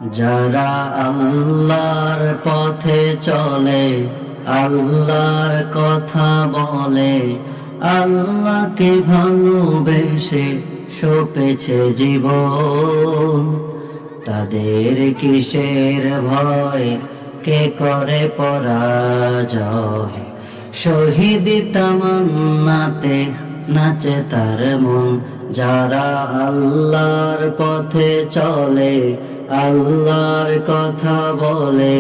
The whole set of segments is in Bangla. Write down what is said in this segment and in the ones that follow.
যারা আল্লাহর পথে চলে, আল্লাহর কথা বলে, আল্লাহকে ভালোবেসে সপেছে জীবন, তাদের কিসের ভয়, কে করে পরাজয়। শহীদ তামান্নাতে নাচে তার মন, যারা আল্লাহর পথে চলে, আল্লাহর কথা বলে,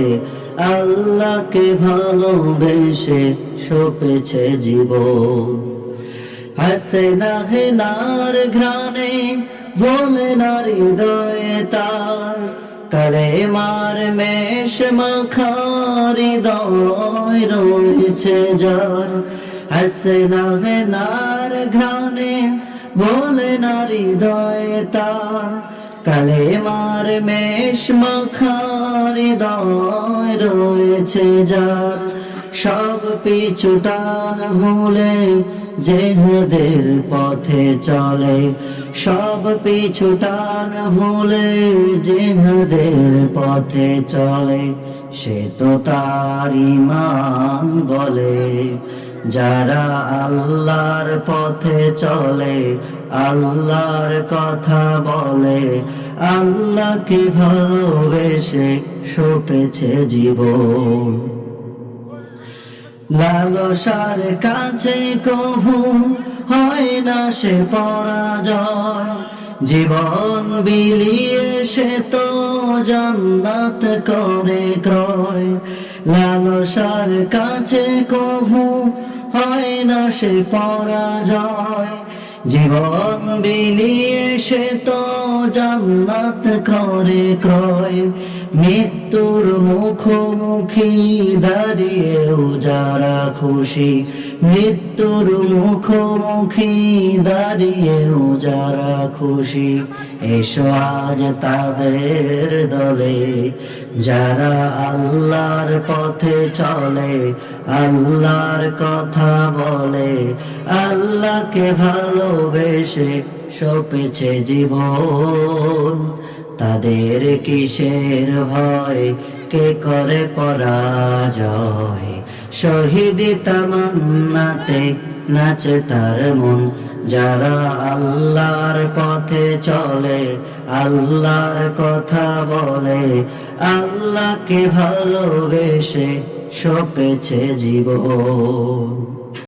আল্লাহকে ভালোবেসে সপেছে জীবন। হাসেনা হেনার ঘ্রাণে বলে না হৃদয়ে তার, কালেমার মেষ মাখা হৃদয় রয়েছে যার। হাসেনা হেনার ঘ্রাণে বলে না হৃদয়ে তার, কালেমার মেষ মাখা হৃদয় রয়েছে যার। সব পিছুটান ভুলে জেহাদের পথে চলে, সব পিছুটান ভুলে জেহাদের পথে চলে, সে তো তার ঈমান বলে। যারা আল্লাহর পথে চলে, আল্লাহর কথা বলে, আল্লাহকে ভালোবেসে সপেছে জীবন। লালসার কাছে কভু হয় না সে পরাজয়, জীবন বিলিয়ে সে তো জান্নাত করে ক্রয়। লালসার কাছে কভু হয় না সে পরাজয়, জীবন বিলিয়ে সে তো জান্নাত করে ক্রয়। মৃত্যুর মুখোমুখি দাঁড়িয়েও যারা খুশি, মৃত্যুর মুখোমুখি দাঁড়িয়েও যারা খুশি, এসো আজ তাদের দলে। যারা আল্লাহর পথে চলে, আল্লাহর কথা বলে, আল্লাহকে ভালোবেসে সপেছে জীবন, তাদের কিসের ভয়, কে করে পরাজয়। শহীদ তামান্নাতে নাচে তার মন, যারা আল্লাহর পথে চলে, আল্লাহর কথা বলে, আল্লাহকে ভালোবেসে সপেছে জীবন।